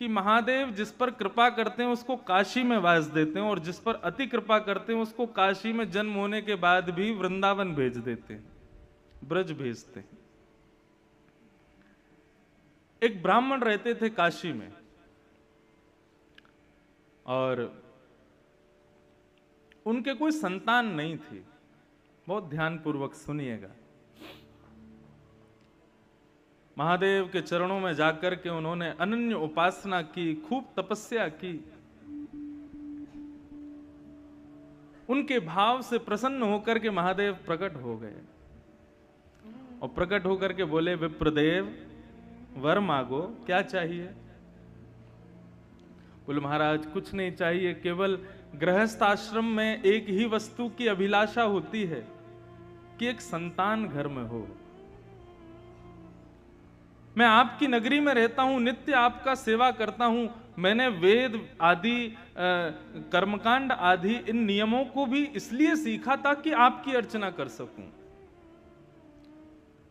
कि महादेव जिस पर कृपा करते हैं उसको काशी में वास देते हैं, और जिस पर अति कृपा करते हैं उसको काशी में जन्म होने के बाद भी वृंदावन भेज देते हैं, ब्रज भेजते हैं। एक ब्राह्मण रहते थे काशी में, और उनके कोई संतान नहीं थी। बहुत ध्यानपूर्वक सुनिएगा। महादेव के चरणों में जाकर के उन्होंने अनन्य उपासना की, खूब तपस्या की। उनके भाव से प्रसन्न होकर के महादेव प्रकट हो गए, और प्रकट होकर के बोले, विप्रदेव वर मांगो, क्या चाहिए? बोले, महाराज कुछ नहीं चाहिए, केवल गृहस्थ आश्रम में एक ही वस्तु की अभिलाषा होती है कि एक संतान घर में हो। मैं आपकी नगरी में रहता हूं, नित्य आपका सेवा करता हूं। मैंने वेद आदि कर्मकांड आदि इन नियमों को भी इसलिए सीखा ताकि आपकी अर्चना कर सकूं।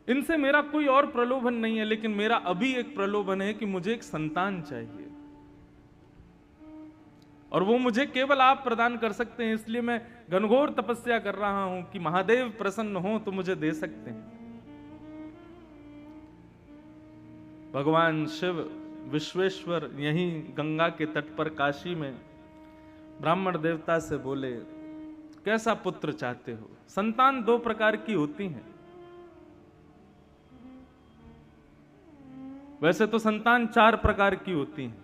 इनसे मेरा कोई और प्रलोभन नहीं है, लेकिन मेरा अभी एक प्रलोभन है कि मुझे एक संतान चाहिए, और वो मुझे केवल आप प्रदान कर सकते हैं। इसलिए मैं घनघोर तपस्या कर रहा हूं कि महादेव प्रसन्न हो तो मुझे दे सकते हैं। भगवान शिव विश्वेश्वर यहीं गंगा के तट पर काशी में ब्राह्मण देवता से बोले, कैसा पुत्र चाहते हो? संतान दो प्रकार की होती हैं। वैसे तो संतान चार प्रकार की होती हैं।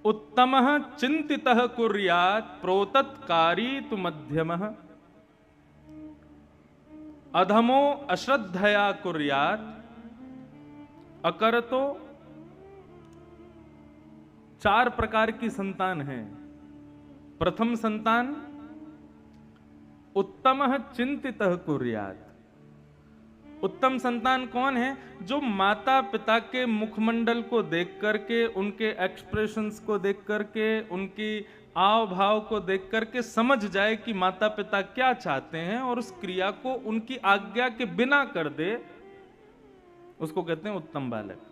उत्तमः चिंतितः कुर्यात् प्रोतत्कारी तु मध्यमः, अधमो अश्रद्धया कुर्यात् अकरतो। चार प्रकार की संतान है। प्रथम संतान उत्तमः चिंतितः कुर्यात्। उत्तम संतान कौन है? जो माता पिता के मुखमंडल को देख करके, उनके एक्सप्रेशंस को देख करके, उनकी आव भाव को देख करके समझ जाए कि माता पिता क्या चाहते हैं, और उस क्रिया को उनकी आज्ञा के बिना कर दे, उसको कहते हैं उत्तम बालक।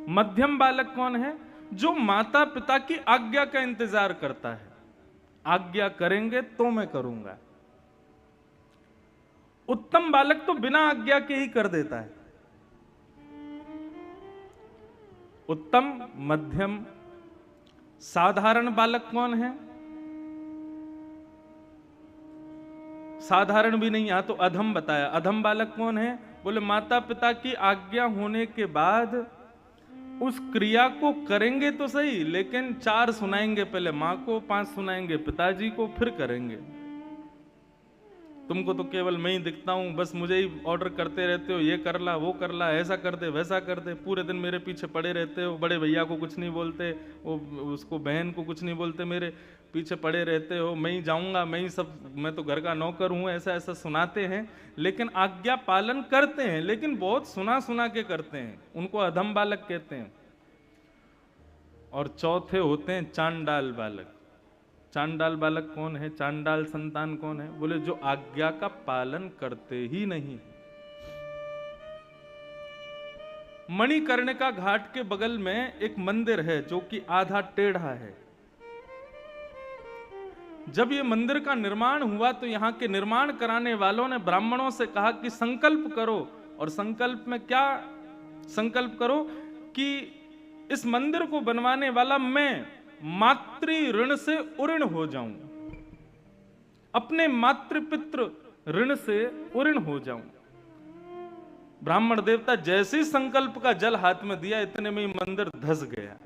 मध्यम बालक कौन है? जो माता पिता की आज्ञा का इंतजार करता है, आज्ञा करेंगे तो मैं करूंगा। उत्तम बालक तो बिना आज्ञा के ही कर देता है। उत्तम, मध्यम, साधारण बालक कौन है? साधारण भी नहीं, यहां तो अधम बताया। अधम बालक कौन है? बोले, माता पिता की आज्ञा होने के बाद उस क्रिया को करेंगे तो सही, लेकिन 4 सुनाएंगे, पहले मां को, 5 सुनाएंगे पिताजी को, फिर करेंगे। तुमको तो केवल मैं ही दिखता हूं, बस मुझे ही ऑर्डर करते रहते हो, ये कर ला, वो कर ला, ऐसा कर दे, वैसा कर दे। पूरे दिन मेरे पीछे पड़े रहते हो। बड़े भैया को कुछ नहीं बोलते, वो उसको बहन को कुछ नहीं बोलते, मेरे पीछे पड़े रहते हो। मैं ही जाऊंगा, मैं ही सब, मैं तो घर का नौकर हूं, ऐसा ऐसा सुनाते हैं। लेकिन आज्ञा पालन करते हैं, लेकिन बहुत सुना सुना के करते हैं। उनको अधम बालक कहते हैं। और चौथे होते हैं चांडाल बालक। चांडाल बालक कौन है? चांडाल संतान कौन है? बोले, जो आज्ञा का पालन करते ही नहीं। मणिकर्णिका घाट के बगल में एक मंदिर है जो कि आधा टेढ़ा है। जब ये मंदिर का निर्माण हुआ तो यहाँ के निर्माण कराने वालों ने ब्राह्मणों से कहा कि संकल्प करो। और संकल्प में क्या संकल्प करो? कि इस मंदिर को बनवाने वाला मैं मातृ ऋण से उऋण हो जाऊं, अपने मातृपितृ ऋण से उऋण हो जाऊं। ब्राह्मण देवता जैसे ही संकल्प का जल हाथ में दिया, इतने में ही मंदिर धस गया,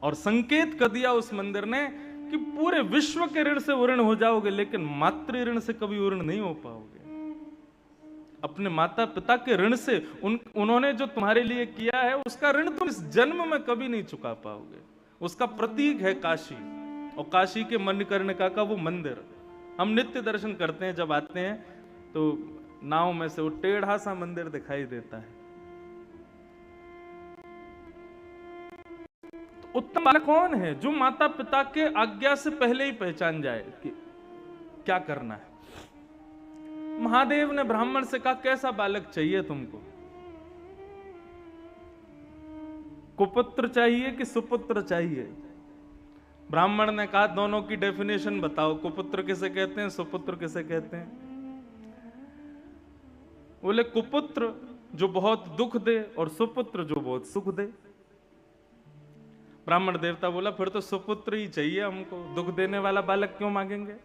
और संकेत कर दिया उस मंदिर ने कि पूरे विश्व के ऋण से उऋण हो जाओगे, लेकिन मातृ ऋण से कभी उऋण नहीं हो पाओगे। अपने माता पिता के ऋण से, उन्होंने जो तुम्हारे लिए किया है उसका ऋण तुम इस जन्म में कभी नहीं चुका पाओगे। उसका प्रतीक है काशी, और काशी के मणिकर्णिका का वो मंदिर हम नित्य दर्शन करते हैं। जब आते हैं तो नाव में से वो टेढ़ा सा मंदिर दिखाई देता है। तो उत्तम बालक कौन है? जो माता पिता के आज्ञा से पहले ही पहचान जाए कि क्या करना है। महादेव ने ब्राह्मण से कहा, कैसा बालक चाहिए तुमको? कुपुत्र चाहिए कि सुपुत्र चाहिए? ब्राह्मण ने कहा, दोनों की डेफिनेशन बताओ, कुपुत्र किसे कहते हैं, सुपुत्र किसे कहते हैं? बोले कुपुत्र जो बहुत दुख दे और सुपुत्र जो बहुत सुख दे। ब्राह्मण देवता बोला, फिर तो सुपुत्र ही चाहिए हमको, दुख देने वाला बालक क्यों मांगेंगे?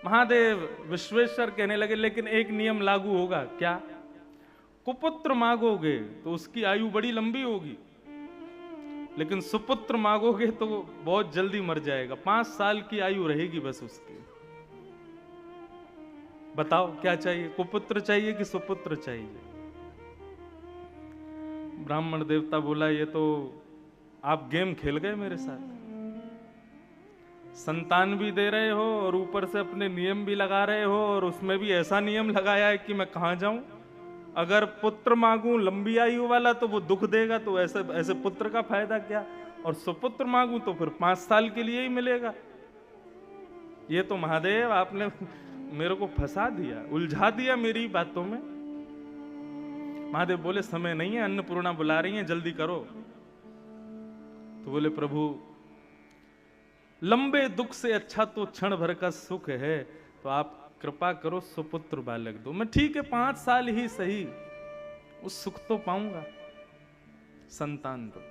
महादेव विश्वेश्वर कहने लगे, लेकिन एक नियम लागू होगा। क्या? कुपुत्र मांगोगे तो उसकी आयु बड़ी लंबी होगी, लेकिन सुपुत्र मांगोगे तो बहुत जल्दी मर जाएगा, 5 साल की आयु रहेगी बस उसकी। बताओ क्या चाहिए, कुपुत्र चाहिए कि सुपुत्र चाहिए? ब्राह्मण देवता बोला, ये तो आप गेम खेल गए मेरे साथ। संतान भी दे रहे हो और ऊपर से अपने नियम भी लगा रहे हो, और उसमें भी ऐसा नियम लगाया है कि मैं कहां जाऊं। अगर पुत्र मांगूं लंबी आयु वाला तो वो दुख देगा, तो ऐसे ऐसे पुत्र का फायदा क्या? और सुपुत्र मांगूं तो फिर 5 साल के लिए ही मिलेगा। ये तो महादेव आपने मेरे को फंसा दिया, उलझा दिया मेरी बातों में। महादेव बोले, समय नहीं है, अन्नपूर्णा बुला रही है, जल्दी करो। तो बोले, प्रभु लंबे दुख से अच्छा तो क्षण भर का सुख है, तो आप कृपा करो सुपुत्र बालक दो। मैं ठीक है 5 साल ही सही, उस सुख तो पाऊंगा, संतान दो।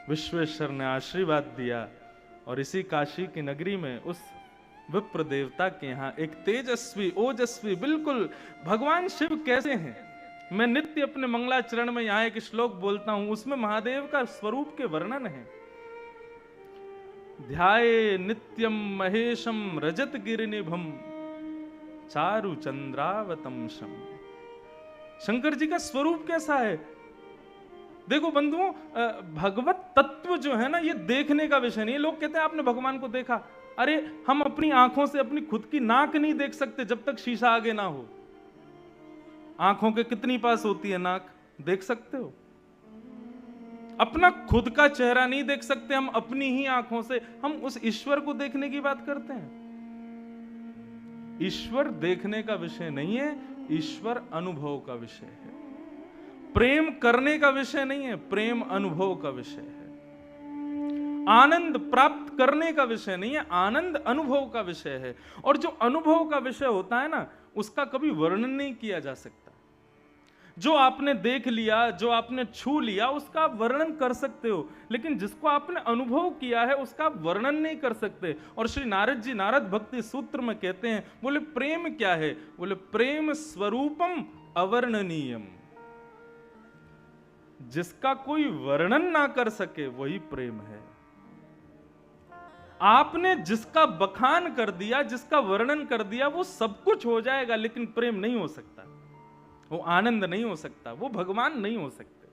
विश्वेश्वर ने आशीर्वाद दिया, और इसी काशी की नगरी में उस विप्र देवता के यहां एक तेजस्वी ओजस्वी, बिल्कुल भगवान शिव कैसे हैं, मैं नित्य अपने मंगलाचरण में यहां एक श्लोक बोलता हूं, उसमें महादेव का स्वरूप के वर्णन है। ध्याये नित्यम महेशम रजत गिरिनिभम चारु चंद्रावतंशम। शंकर जी का स्वरूप कैसा है? देखो बंधुओं, भगवत तत्व जो है ना, ये देखने का विषय नहीं है। लोग कहते हैं आपने भगवान को देखा, अरे हम अपनी आंखों से अपनी खुद की नाक नहीं देख सकते जब तक शीशा आगे ना हो। आंखों के कितनी पास होती है नाक, देख सकते हो? अपना खुद का चेहरा नहीं देख सकते हम अपनी ही आंखों से, हम उस ईश्वर को देखने की बात करते हैं। ईश्वर देखने का विषय नहीं है, ईश्वर अनुभव का विषय है। प्रेम करने का विषय नहीं है, प्रेम अनुभव का विषय है। आनंद प्राप्त करने का विषय नहीं है, आनंद अनुभव का विषय है। और जो अनुभव का विषय होता है ना, उसका कभी वर्णन नहीं किया जा सकता। जो आपने देख लिया, जो आपने छू लिया, उसका आप वर्णन कर सकते हो, लेकिन जिसको आपने अनुभव किया है उसका आप वर्णन नहीं कर सकते। और श्री नारद जी नारद भक्ति सूत्र में कहते हैं, बोले प्रेम क्या है? बोले प्रेम स्वरूपम अवर्णनीयम। जिसका कोई वर्णन ना कर सके वही प्रेम है। आपने जिसका बखान कर दिया, जिसका वर्णन कर दिया, वो सब कुछ हो जाएगा, लेकिन प्रेम नहीं हो सकता, वो आनंद नहीं हो सकता, वो भगवान नहीं हो सकते।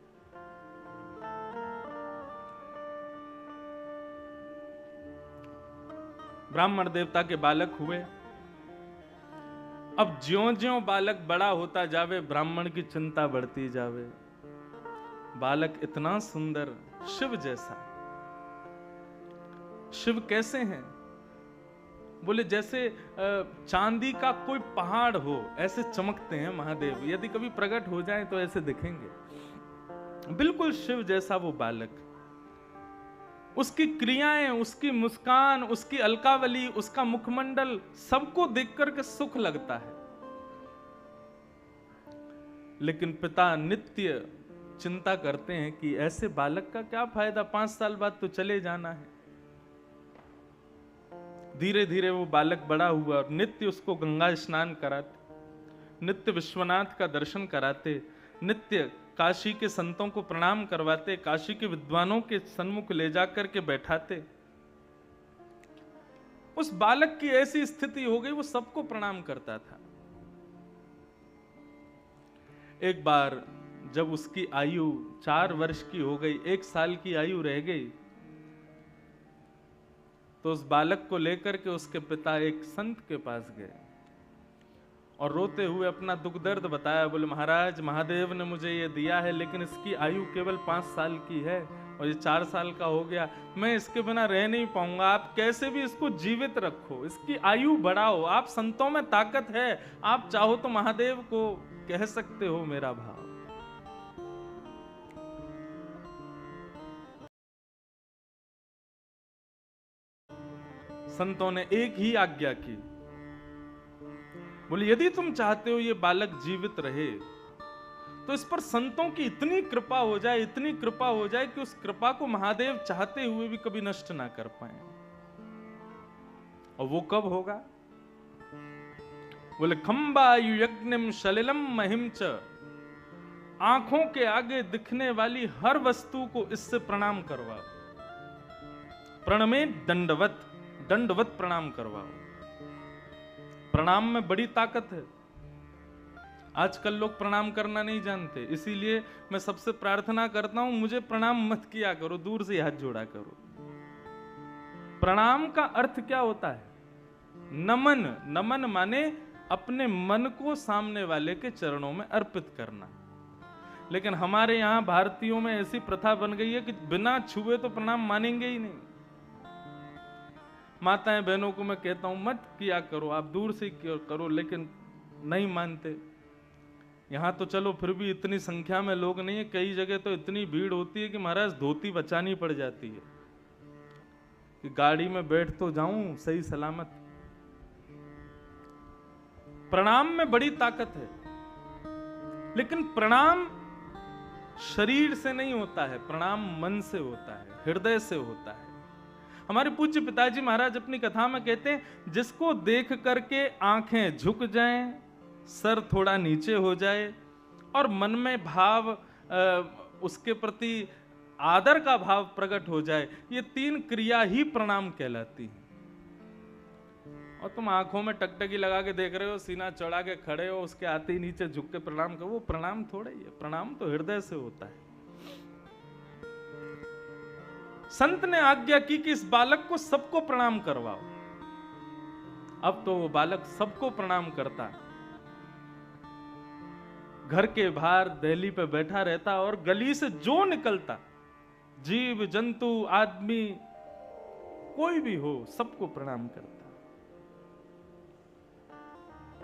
ब्राह्मण देवता के बालक हुए। अब ज्यों-ज्यों बालक बड़ा होता जावे, ब्राह्मण की चिंता बढ़ती जावे। बालक इतना सुंदर, शिव जैसा। शिव कैसे हैं? बोले जैसे चांदी का कोई पहाड़ हो, ऐसे चमकते हैं महादेव। यदि कभी प्रकट हो जाए तो ऐसे दिखेंगे, बिल्कुल शिव जैसा वो बालक। उसकी क्रियाएं, उसकी मुस्कान, उसकी अलकावली, उसका मुखमंडल, सबको देख करके सुख लगता है। लेकिन पिता नित्य चिंता करते हैं कि ऐसे बालक का क्या फायदा, 5 साल बाद तो चले जाना है। धीरे धीरे वो बालक बड़ा हुआ और नित्य उसको गंगा स्नान कराते, नित्य विश्वनाथ का दर्शन कराते, नित्य काशी के संतों को प्रणाम करवाते, काशी के विद्वानों के सन्मुख ले जाकर के बैठाते। उस बालक की ऐसी स्थिति हो गई, वो सबको प्रणाम करता था। एक बार जब उसकी आयु 4 वर्ष की हो गई, 1 साल की आयु रह गई, तो उस बालक को लेकर के उसके पिता एक संत के पास गए और रोते हुए अपना दुख दर्द बताया। बोले महाराज, महादेव ने मुझे ये दिया है, लेकिन इसकी आयु केवल 5 साल की है, और ये 4 साल का हो गया, मैं इसके बिना रह नहीं पाऊंगा। आप कैसे भी इसको जीवित रखो, इसकी आयु बढ़ाओ। आप संतों में ताकत है, आप चाहो तो महादेव को कह सकते हो मेरा भाव। संतों ने एक ही आज्ञा की, बोले यदि तुम चाहते हो ये बालक जीवित रहे तो इस पर संतों की इतनी कृपा हो जाए, इतनी कृपा हो जाए कि उस कृपा को महादेव चाहते हुए भी कभी नष्ट ना कर पाए। और वो कब होगा? बोले खंबायु यज्ञम शलिलम महिम च, आंखों के आगे दिखने वाली हर वस्तु को इससे प्रणाम करवाओ। प्रणमे दंडवत, दंडवत प्रणाम करवाओ। प्रणाम में बड़ी ताकत है। आजकल लोग प्रणाम करना नहीं जानते, इसीलिए मैं सबसे प्रार्थना करता हूं, मुझे प्रणाम मत किया करो, दूर से हाथ जोड़ा करो। प्रणाम का अर्थ क्या होता है? नमन। नमन माने अपने मन को सामने वाले के चरणों में अर्पित करना। लेकिन हमारे यहां भारतीयों में ऐसी प्रथा बन गई है कि बिना छुए तो प्रणाम मानेंगे ही नहीं। माताएं बहनों को मैं कहता हूं मत किया करो, आप दूर से करो, लेकिन नहीं मानते। यहां तो चलो फिर भी इतनी संख्या में लोग नहीं है, कई जगह तो इतनी भीड़ होती है कि महाराज धोती बचानी पड़ जाती है कि गाड़ी में बैठ तो जाऊं सही सलामत। प्रणाम में बड़ी ताकत है, लेकिन प्रणाम शरीर से नहीं होता है, प्रणाम मन से होता है, हृदय से होता है। हमारे पूज्य पिताजी महाराज अपनी कथा में कहते हैं, जिसको देख करके आंखें झुक जाएं, सर थोड़ा नीचे हो जाए और मन में भाव उसके प्रति आदर का भाव प्रकट हो जाए, ये 3 क्रिया ही प्रणाम कहलाती है। और तुम आंखों में टकटकी लगा के देख रहे हो, सीना चढ़ा के खड़े हो, उसके आते ही नीचे झुक के प्रणाम करो, वो प्रणाम थोड़ा ही है। प्रणाम तो हृदय से होता है। संत ने आज्ञा की कि इस बालक को सबको प्रणाम करवाओ। अब तो वो बालक सबको प्रणाम करता, घर के बाहर दहली पे बैठा रहता और गली से जो निकलता, जीव जंतु आदमी कोई भी हो, सबको प्रणाम करता।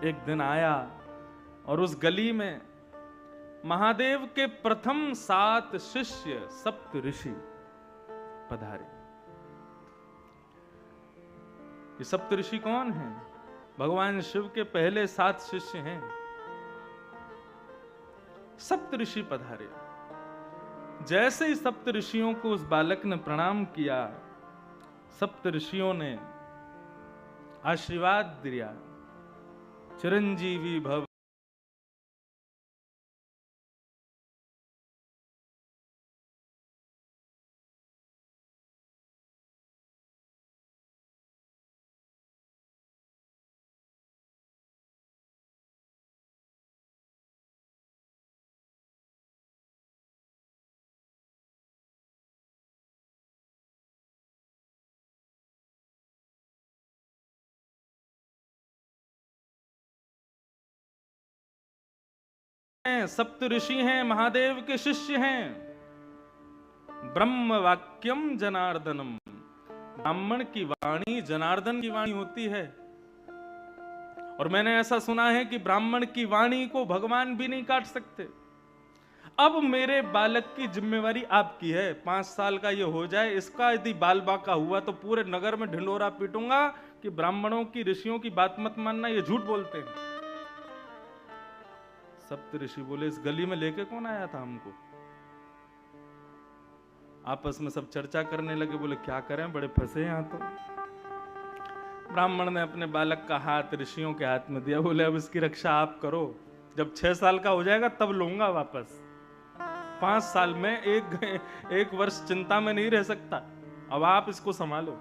एक दिन आया और उस गली में महादेव के प्रथम 7 शिष्य, सप्त ऋषि पधारे। ये सप्त ऋषि कौन हैं? भगवान शिव के पहले 7 शिष्य हैं। सप्त ऋषि पधारे। जैसे ही सप्त ऋषियों को उस बालक ने प्रणाम किया, सप्त ऋषियों ने आशीर्वाद दिया, चिरंजीवी भव। सप्त ऋषि हैं, महादेव के शिष्य हैं। ब्रह्म वाक्यम जनार्दनम, ब्राह्मण की वाणी जनार्दन की वाणी होती है। और मैंने ऐसा सुना है कि ब्राह्मण की वाणी को भगवान भी नहीं काट सकते। अब मेरे बालक की जिम्मेवारी आपकी है। 5 साल का ये हो जाए, इसका यदि बाल बाका हुआ तो पूरे नगर में ढिंडोरा पीटूंगा कि ब्राह्मणों की, ऋषियों की बात मत मानना, ये झूठ बोलते हैं। सप्त ऋषि बोले, इस गली में लेके कौन आया था हमको? आपस में सब चर्चा करने लगे, बोले क्या करें, बड़े फंसे यहां तो। ब्राह्मण ने अपने बालक का हाथ ऋषियों के हाथ में दिया, बोले अब इसकी रक्षा आप करो, जब 6 साल का हो जाएगा तब लूंगा वापस। 5 साल में एक वर्ष चिंता में नहीं रह सकता, अब आप इसको संभालो।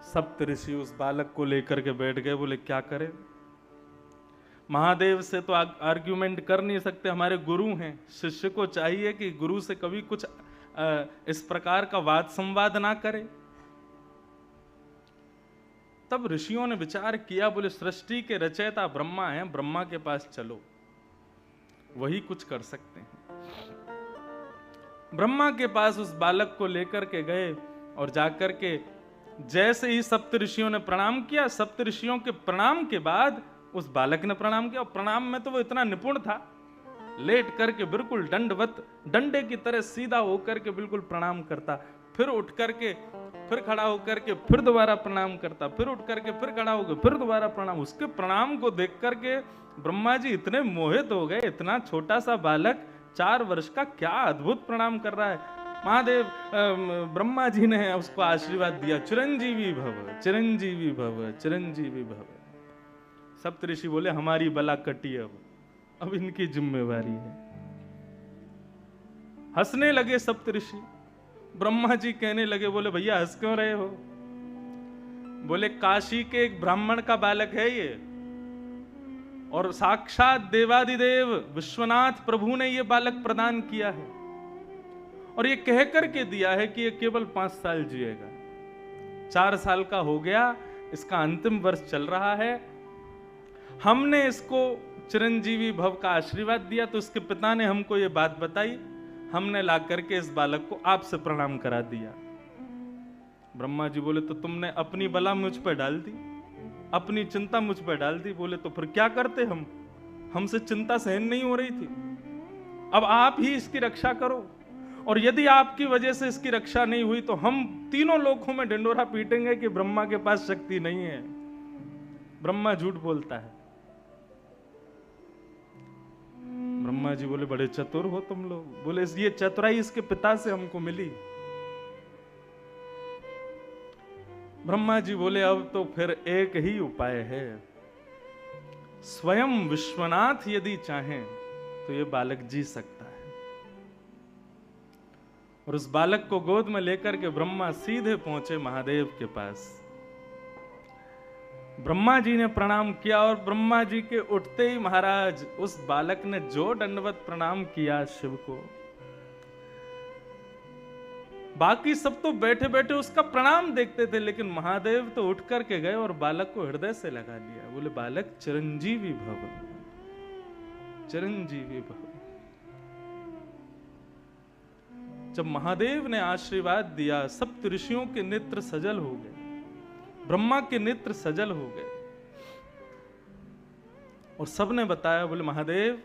सप्त ऋषि उस बालक को लेकर के बैठ गए, बोले क्या करें। महादेव से तो आर्ग्यूमेंट कर नहीं सकते, हमारे गुरु हैं। शिष्य को चाहिए कि गुरु से कभी कुछ इस प्रकार का वाद संवाद ना करे। तब ऋषियों ने विचार किया, बोले सृष्टि के रचयिता ब्रह्मा हैं, ब्रह्मा के पास चलो, वही कुछ कर सकते हैं। ब्रह्मा के पास उस बालक को लेकर के गए और जाकर के जैसे ही सप्त ऋषियों ने प्रणाम किया, सप्त ऋषियों के प्रणाम के बाद उस बालक ने प्रणाम किया। और प्रणाम में तो वो इतना निपुण था, लेट करके बिल्कुल दंडवत, डंडे की तरह सीधा होकर के बिल्कुल प्रणाम करता, फिर उठ करके फिर खड़ा होकर के फिर दोबारा प्रणाम करता, फिर उठ करके फिर खड़ा होकर फिर दोबारा प्रणाम। उसके प्रणाम को देख करके ब्रह्मा जी इतने मोहित हो गए, इतना छोटा सा बालक 4 वर्ष का क्या अद्भुत प्रणाम कर रहा है। महादेव ब्रह्मा जी ने उसको आशीर्वाद दिया, चिरंजीवी भव, चिरंजीवी भव, चिरंजीवी भव। सप्तऋषि बोले हमारी बला कटी, अब इनकी जिम्मेवारी है। हंसने लगे सप्तऋषि। ब्रह्मा जी कहने लगे, बोले भैया हंस क्यों रहे हो? बोले काशी के एक ब्राह्मण का बालक है ये, और साक्षात देवादिदेव विश्वनाथ प्रभु ने ये बालक प्रदान किया है, और ये कह करके दिया है कि ये केवल 5 साल जिएगा। 4 साल का हो गया, इसका अंतिम वर्ष चल रहा है। हमने इसको चिरंजीवी भव का आशीर्वाद दिया, तो इसके पिता ने हमको ये बात बताई, हमने ला करके इस बालक को आपसे प्रणाम करा दिया। ब्रह्मा जी बोले तो तुमने अपनी बला मुझ पर डाल दी, अपनी चिंता मुझ पर डाल दी। बोले तो फिर क्या करते हम, हमसे चिंता सहन नहीं हो रही थी, अब आप ही इसकी रक्षा करो, और यदि आपकी वजह से इसकी रक्षा नहीं हुई तो हम तीनों लोकों में ढिंडोरा पीटेंगे कि ब्रह्मा के पास शक्ति नहीं है, ब्रह्मा झूठ बोलता है। ब्रह्मा जी बोले बड़े चतुर हो तुम लोग। बोले ये चतुराई इसके पिता से हमको मिली। ब्रह्मा जी बोले अब तो फिर एक ही उपाय है, स्वयं विश्वनाथ यदि चाहें तो ये बालक जी सकता है। और उस बालक को गोद में लेकर के ब्रह्मा सीधे पहुंचे महादेव के पास। ब्रह्मा जी ने प्रणाम किया, और ब्रह्मा जी के उठते ही महाराज उस बालक ने जो दंडवत प्रणाम किया शिव को, बाकी सब तो बैठे बैठे उसका प्रणाम देखते थे, लेकिन महादेव तो उठ करके गए और बालक को हृदय से लगा लिया। बोले बालक चिरंजीवी भव, चिरंजीवी भव। जब महादेव ने आशीर्वाद दिया, सप्त ऋषियों के नेत्र सजल हो गए, ब्रह्मा के नेत्र सजल हो गए, और सबने बताया, बोले महादेव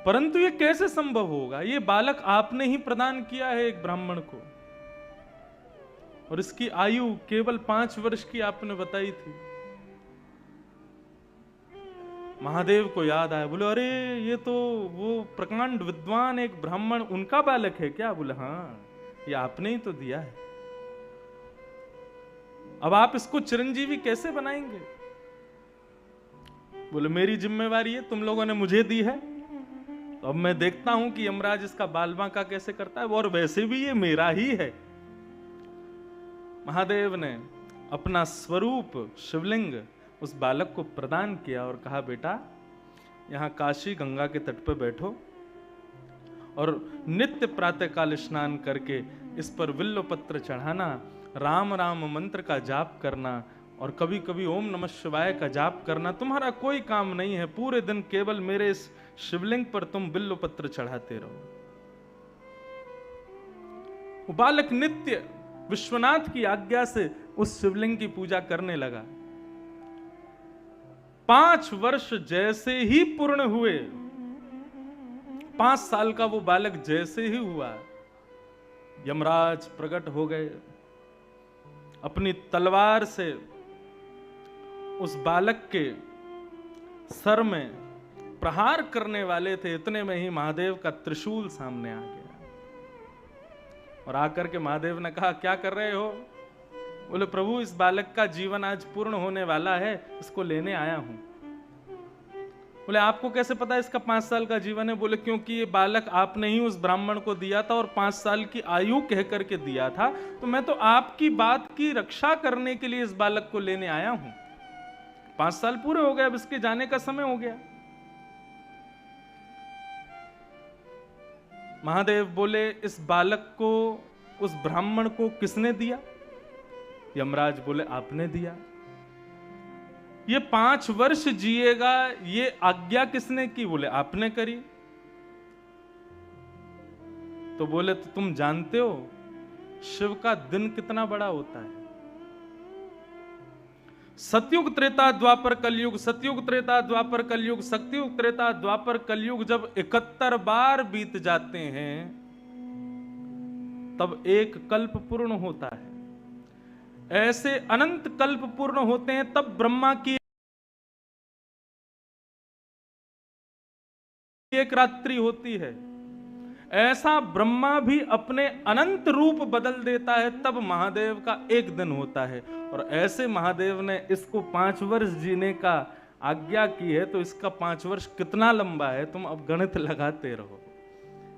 परंतु ये कैसे संभव होगा, ये बालक आपने ही प्रदान किया है एक ब्राह्मण को, और इसकी आयु केवल 5 वर्ष की आपने बताई थी। महादेव को याद आया, बोले अरे ये तो वो प्रकांड विद्वान एक ब्राह्मण, उनका बालक है क्या? बोले हाँ, ये आपने ही तो दिया है, अब आप इसको चिरंजीवी कैसे बनाएंगे? बोले मेरी जिम्मेवारी है, तुम लोगों ने मुझे दी है, तो अब मैं देखता हूं कि यमराज इसका बाल बांका कैसे करता है, और वैसे भी ये मेरा ही है। महादेव ने अपना स्वरूप शिवलिंग उस बालक को प्रदान किया और कहा बेटा यहां काशी गंगा के तट पर बैठो, और नित्य प्रातःकाल स्नान करके इस पर बिल्व पत्र चढ़ाना, राम राम मंत्र का जाप करना, और कभी कभी ओम नमः शिवाय का जाप करना। तुम्हारा कोई काम नहीं है, पूरे दिन केवल मेरे इस शिवलिंग पर तुम बिल्व पत्र चढ़ाते रहो। वो बालक नित्य विश्वनाथ की आज्ञा से उस शिवलिंग की पूजा करने लगा। 5 वर्ष जैसे ही पूर्ण हुए, 5 साल का वो बालक जैसे ही हुआ, यमराज प्रकट हो गए, अपनी तलवार से उस बालक के सर में प्रहार करने वाले थे। इतने में ही महादेव का त्रिशूल सामने आ गया, और आकर के महादेव ने कहा क्या कर रहे हो? बोले प्रभु इस बालक का जीवन आज पूर्ण होने वाला है, इसको लेने आया हूं। बोले आपको कैसे पता इसका 5 साल का जीवन है? बोले क्योंकि ये बालक आपने ही उस ब्राह्मण को दिया था, और 5 साल की आयु कह करके दिया था, तो मैं तो आपकी बात की रक्षा करने के लिए इस बालक को लेने आया हूं। 5 साल पूरे हो गए, अब इसके जाने का समय हो गया। महादेव बोले इस बालक को उस ब्राह्मण को किसने दिया? यमराज बोले आपने दिया। ये 5 वर्ष जिएगा, ये आज्ञा किसने की? बोले आपने करी। तो बोले तो तुम जानते हो शिव का दिन कितना बड़ा होता है? सतयुग त्रेता द्वापर कलयुग, सतयुग त्रेता द्वापर कलयुग, सतयुग त्रेता द्वापर कलयुग जब 71 बार बीत जाते हैं तब एक कल्प पूर्ण होता है। ऐसे अनंत कल्प पूर्ण होते हैं तब ब्रह्मा की एक रात्रि होती है। ऐसा ब्रह्मा भी अपने अनंत रूप बदल देता है तब महादेव का एक दिन होता है। और ऐसे महादेव ने इसको 5 वर्ष जीने का आज्ञा की है, तो इसका 5 वर्ष कितना लंबा है तुम अब गणित लगाते रहो।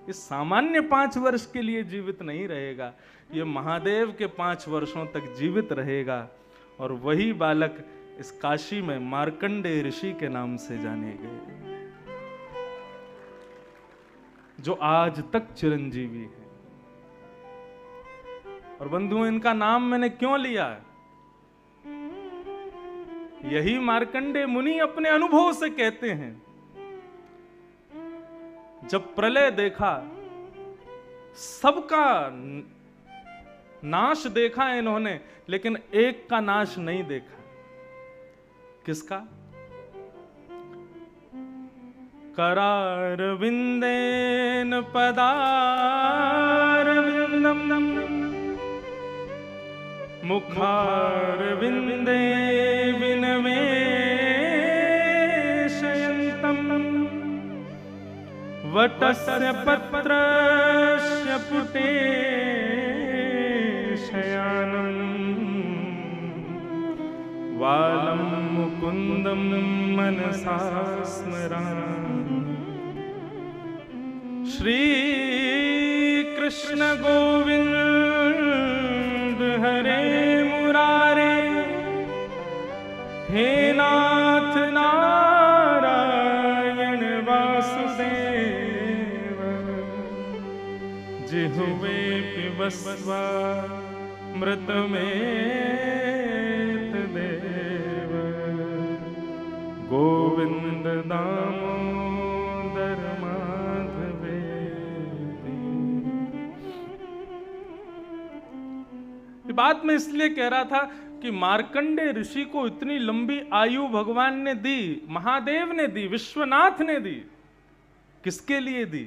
इस सामान्य 5 वर्ष के लिए जीवित नहीं रहेगा, ये महादेव के 5 वर्षों तक जीवित रहेगा। और वही बालक इस काशी में मार्कंडेय ऋषि के नाम से जाने गए, जो आज तक चिरंजीवी है। और बंधुओं, इनका नाम मैंने क्यों लिया? यही मार्कंडेय मुनि अपने अनुभव से कहते हैं। जब प्रलय देखा, सबका नाश देखा इन्होंने, लेकिन एक का नाश नहीं देखा। किसका? करार विंदेन पदार विंदम मुखार विंदे विनवेशयन्तम वटस्य पत्रस्य पुटे शयानम् वालं मुकुंदम मनसा स्मरामि। श्री कृष्ण गोविंद हरे मुरारे, हे नाथ नारायण वासुदेव, जिह्वे पिबस्वा मृत में गोविंद दामोदर माधवेति। ये बात मैं इसलिए कह रहा था कि मार्कंडेय ऋषि को इतनी लंबी आयु भगवान ने दी, महादेव ने दी, विश्वनाथ ने दी। किसके लिए दी?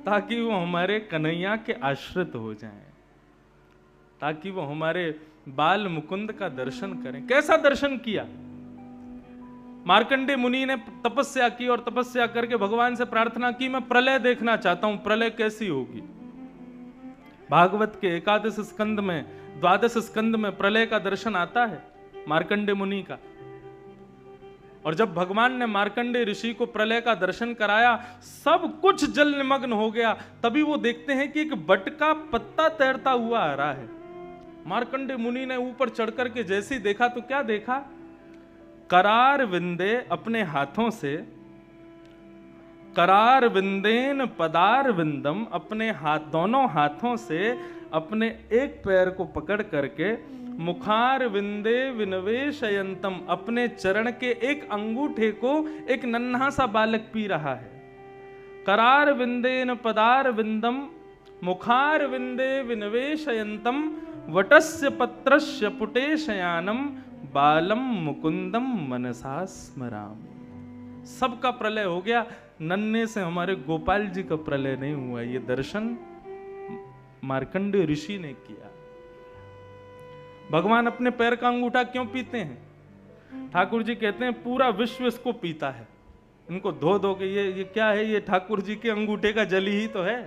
ताकि वो हमारे कन्हैया के आश्रित हो जाएं, ताकि वो हमारे बाल मुकुंद का दर्शन करें। कैसा दर्शन किया? मार्कंडेय मुनि ने तपस्या की और तपस्या करके भगवान से प्रार्थना की, मैं प्रलय देखना चाहता हूं, प्रलय कैसी होगी। भागवत के 11 स्कंद में, 12 स्कंद में प्रलय का दर्शन आता है मार्कंडेय मुनि का। और जब भगवान ने मार्कंडेय ऋषि को प्रलय का दर्शन कराया, सब कुछ जल निमग्न हो गया। तभी वो देखते हैं कि एक बट का पत्ता तैरता हुआ आ रहा है। मार्कंडेय मुनि ने ऊपर चढ़कर के जैसे ही देखा तो क्या देखा? करार विंदे, अपने हाथों से, करार विंदेन पदार विंदम, अपने हाथ, दोनों हाथों से अपने एक पैर को पकड़ करके, मुखार विंदे विनवेशयंतम, अपने चरण के एक अंगूठे को एक नन्हा सा बालक पी रहा है। करार विंदेन पदार विंदम मुखार विंदे विनवेशयंतम वटस्य पत्रस्य पुटे शयानम बालम मुकुंदम मनसा स्मरामि। सबका प्रलय हो गया, नन्हे से हमारे गोपाल जी का प्रलय नहीं हुआ। ये दर्शन मार्कंडेय ऋषि ने किया। भगवान अपने पैर का अंगूठा क्यों पीते हैं? ठाकुर जी कहते हैं पूरा विश्व इसको पीता है, इनको धो धो के। ये क्या है? ये ठाकुर जी के अंगूठे का जल ही तो है।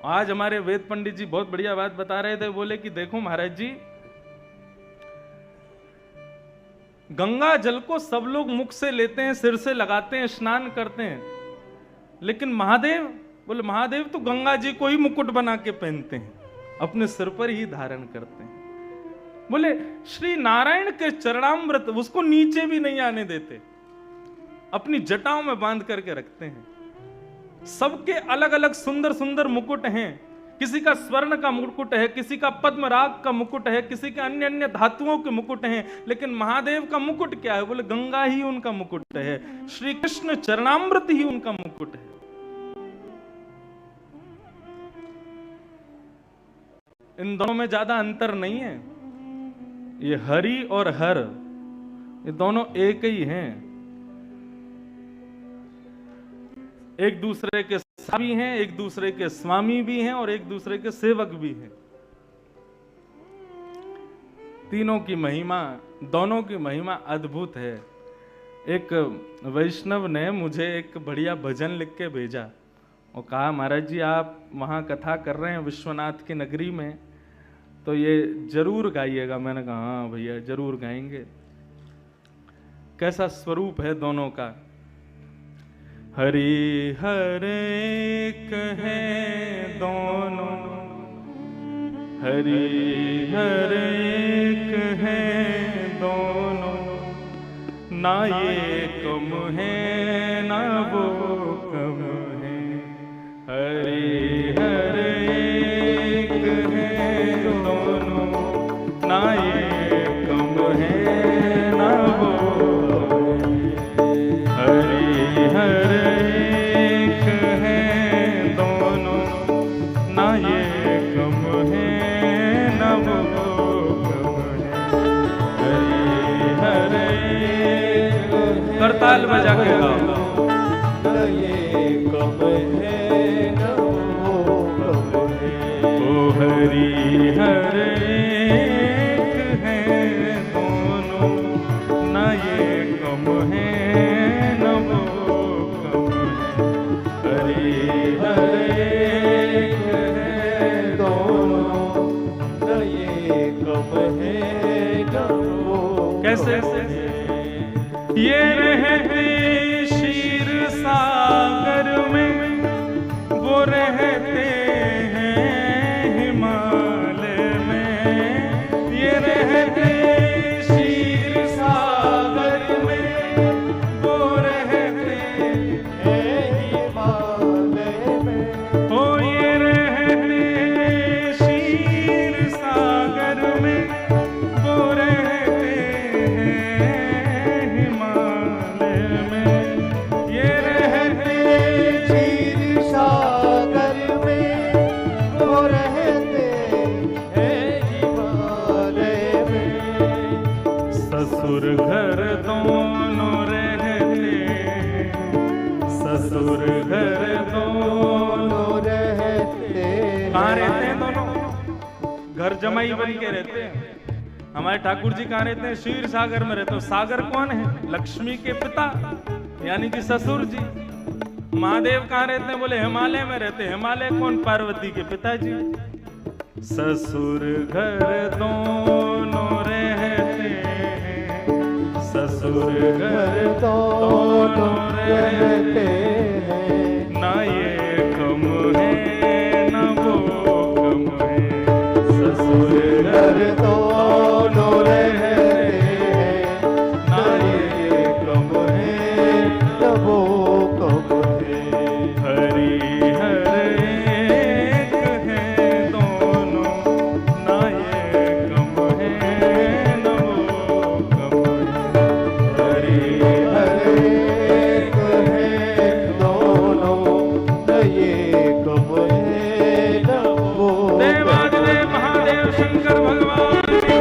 आज हमारे वेद पंडित जी बहुत बढ़िया बात बता रहे थे। बोले कि देखो महाराज जी, गंगा जल को सब लोग मुख से लेते हैं, सिर से लगाते हैं, स्नान करते हैं, लेकिन महादेव, बोले महादेव तो गंगा जी को ही मुकुट बना के पहनते हैं, अपने सिर पर ही धारण करते हैं। बोले श्री नारायण के चरणामृत उसको नीचे भी नहीं आने देते, अपनी जटाओं में बांध करके रखते हैं। सबके अलग अलग सुंदर सुंदर मुकुट हैं। किसी का स्वर्ण का मुकुट है, किसी का पद्मराग का मुकुट है, किसी के अन्य अन्य धातुओं के मुकुट हैं, लेकिन महादेव का मुकुट क्या है? बोले गंगा ही उनका मुकुट है, श्री कृष्ण चरणामृत ही उनका मुकुट है। इन दोनों में ज्यादा अंतर नहीं है। ये हरि और हर, ये दोनों एक ही हैं, एक दूसरे के साथी हैं, एक दूसरे के स्वामी भी हैं और एक दूसरे के सेवक भी हैं। तीनों की महिमा, दोनों की महिमा अद्भुत है। एक वैष्णव ने मुझे एक बढ़िया भजन लिख के भेजा और कहा, महाराज जी आप वहाँ कथा कर रहे हैं विश्वनाथ की नगरी में, तो ये जरूर गाइएगा। मैंने कहा हाँ भैया जरूर गाएंगे। कैसा स्वरूप है दोनों का। हरि हर एक है दोनों, हरि हर एक है दोनों, ना ये कम है ना वो कम है। हरि हर एक है दोनों, ना ये कम है ना वो कम है। हरि हर एक है दोनों, ना ये कम है ना वो कम है। हरि हर एक, करताल बजा के गाओ। ये कम है ना वो कम है। ओ हरि हर एक है दोनों, ना ये कम है ना वो कम है। हरि हर एक है दोनों, ना ये कम है ना वो। कैसे? ये रहते क्षीर सागर में, वो रहते हैं हिमालय में। ये रहते क्षीर सागर में, वो रहते हैं हिमालय में। ओ ये रहते क्षीर सागर में, वो रहते हैं हिमालय में। ये रहते क्षीर सागर में, वो रहते हैं हिमालय में। ससुर घर दोनों रहते, ससुर घर दोनों रहते। कहाँ रहते हैं दोनों? घर जमाई बन के रहते हैं। हमारे ठाकुर जी कहाँ रहते हैं? क्षीर सागर में रहते हैं। सागर कौन है? लक्ष्मी के पिता यानी कि ससुर जी। महादेव कहाँ रहते हैं? बोले हिमालय में रहते हैं। हिमालय कौन? पार्वती के पिताजी। ससुर घर दोनों रहते हैं, ससुर घर दोनों रहते हैं। ना ये कम है ना वो कम है। ससुर घर दोनों रहते हैं, ना ये कम है ना वो कम है। हरि हर एक है दोनों, ना ये कम है ना वो कम है। हरि हर एक है दोनों, ना ये कम है ना वो। देवादिदेव महादेव शंकर भगवान की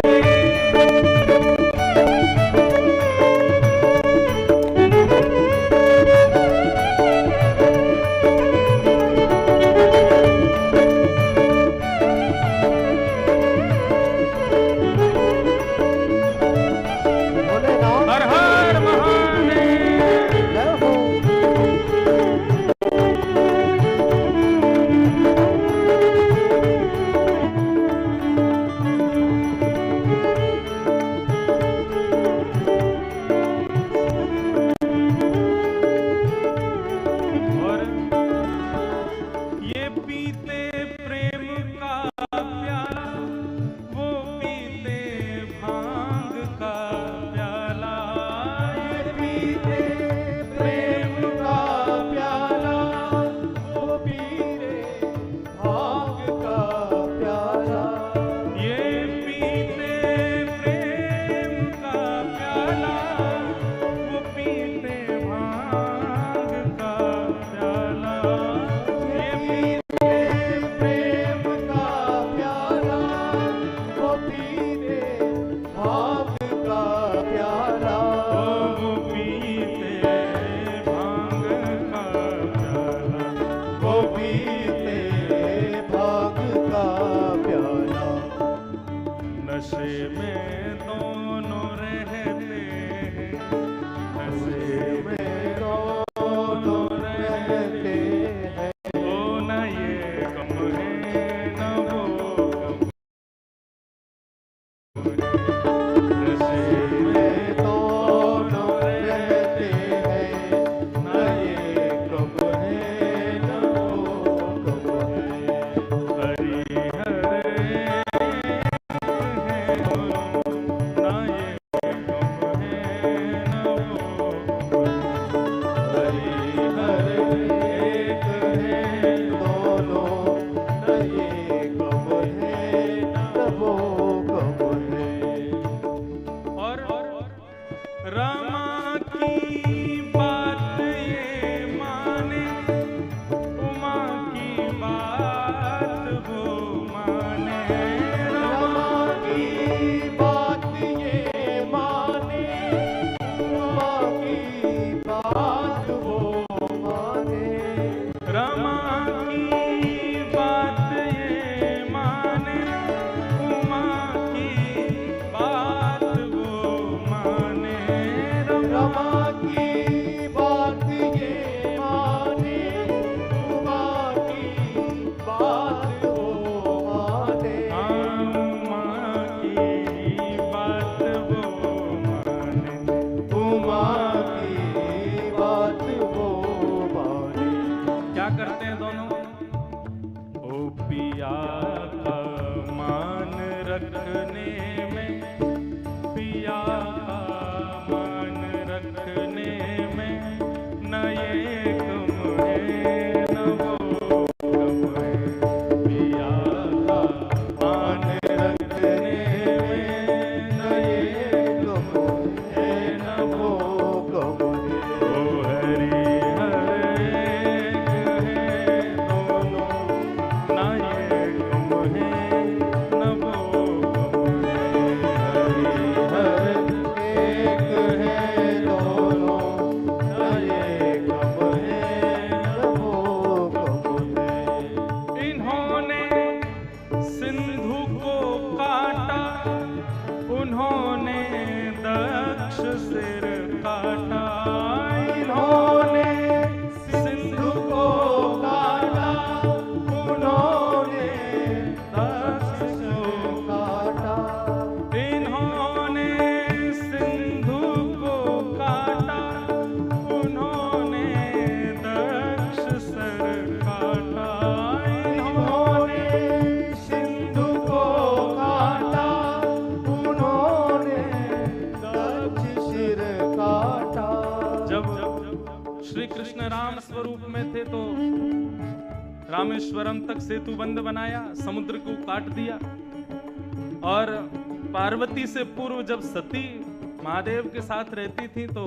श्री कृष्ण राम स्वरूप में थे तो रामेश्वरम तक सेतु बंद बनाया, समुद्र को काट दिया। और पार्वती से पूर्व जब सती महादेव के साथ रहती थी तो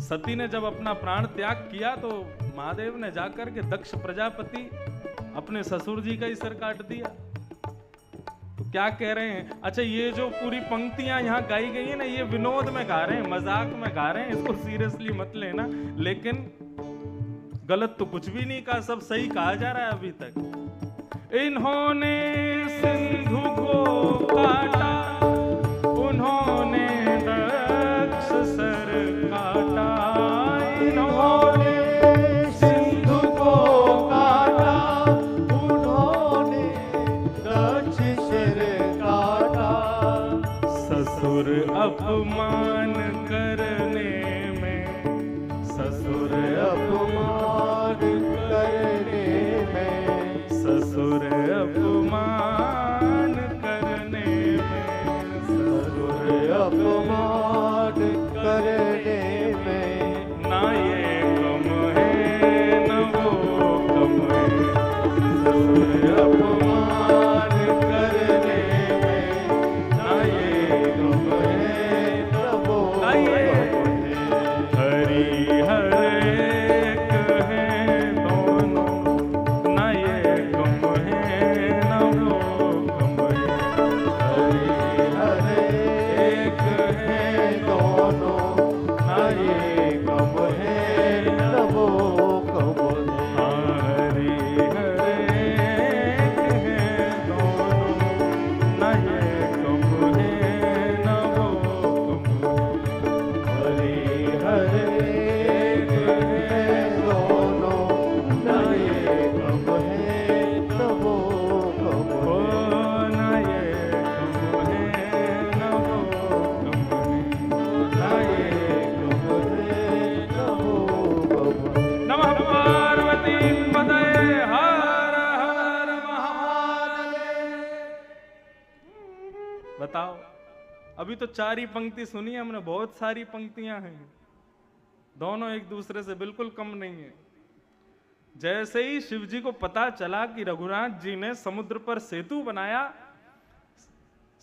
सती ने जब अपना प्राण त्याग किया तो महादेव ने जाकर के दक्ष प्रजापति अपने ससुर जी का ही सर काट दिया। तो क्या कह रहे हैं? अच्छा, ये जो पूरी पंक्तियां यहाँ गाई गई है ना, ये विनोद में गा रहे हैं, मजाक में गा रहे हैं, इसको सीरियसली मत लेना। लेकिन गलत तो कुछ भी नहीं कहा, सब सही कहा जा रहा है अभी तक। इन्होंने सिंधु को काटा, उन्होंने दक्ष सर काटा। इन्होंने सिंधु को काटा, उन्होंने दक्ष सर काटा। ससुर अपमान करने में, ससुर अपमान करने में, ससुर अपमान करने में, ससुर अपमान करने में, ना ये कम है न वो कम है। ससुर अपमान करने में, ना ये कम है न वो कम है। हरि हर एक है दोनों, ना ये कम है न वो कम है। हरि हर एक है दोनों, ना ये कम है न वो कम है। हरि हर एक है दोनों, ना ये कम है न वो कम है। हरि हर एक है दोनों, ना ये कम है न वो कम है। ना ये कम है न वो कम है, ना ये कम है न वो कम है। नमः पार्वती पतये, हर हर महादेव। बताओ, अभी तो 4 ही पंक्ति सुनी हमने, बहुत सारी पंक्तियां हैं, दोनों एक दूसरे से बिल्कुल कम नहीं है। जैसे ही शिव जी को पता चला कि रघुनाथ जी ने समुद्र पर सेतु बनाया,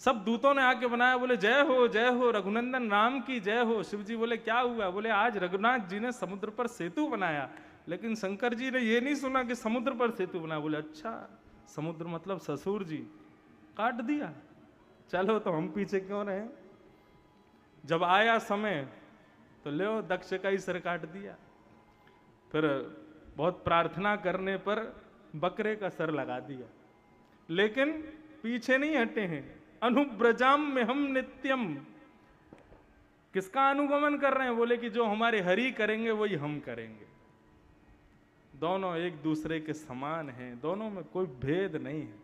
सब दूतों ने आके बनाया, बोले जय हो रघुनंदन राम की जय हो। शिव जी बोले क्या हुआ? बोले आज रघुनाथ जी ने समुद्र पर सेतु बनाया। लेकिन शंकर जी ने ये नहीं सुना कि समुद्र पर सेतु बनाया। बोले अच्छा, समुद्र मतलब ससुर जी, काट दिया, चलो तो हम पीछे क्यों रहे। जब आया समय तो ले दक्ष का ही सर काट दिया। फिर बहुत प्रार्थना करने पर बकरे का सर लगा दिया, लेकिन पीछे नहीं हटे हैं। अनुब्रजाम में हम नित्यम, किसका अनुगमन कर रहे हैं? बोले कि जो हमारे हरि करेंगे वही हम करेंगे। दोनों एक दूसरे के समान हैं, दोनों में कोई भेद नहीं है।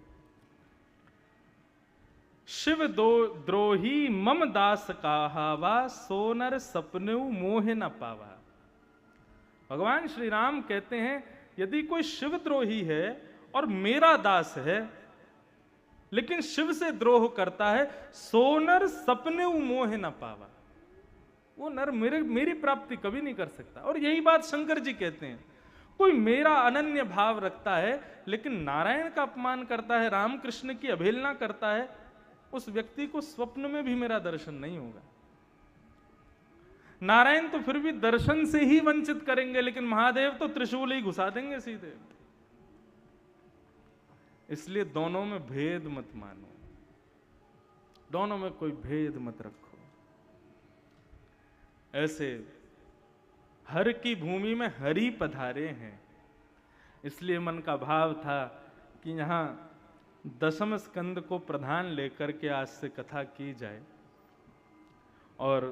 शिव दो द्रोही मम दास कहावा, सोनर सपनु मोह न पावा। भगवान श्री राम कहते हैं यदि कोई शिवद्रोही है और मेरा दास है लेकिन शिव से द्रोह करता है, सोनर सपने मोह न पावा, वो नर मेरी प्राप्ति कभी नहीं कर सकता। और यही बात शंकर जी कहते हैं, कोई मेरा अनन्य भाव रखता है लेकिन नारायण का अपमान करता है, रामकृष्ण की अवहेलना करता है, उस व्यक्ति को स्वप्न में भी मेरा दर्शन नहीं होगा। नारायण तो फिर भी दर्शन से ही वंचित करेंगे, लेकिन महादेव तो त्रिशूल ही घुसा देंगे सीधे। इसलिए दोनों में भेद मत मानो, दोनों में कोई भेद मत रखो। ऐसे हर की भूमि में हरि पधारे हैं, इसलिए मन का भाव था कि यहां दशम स्कंद को प्रधान लेकर के आज से कथा की जाए और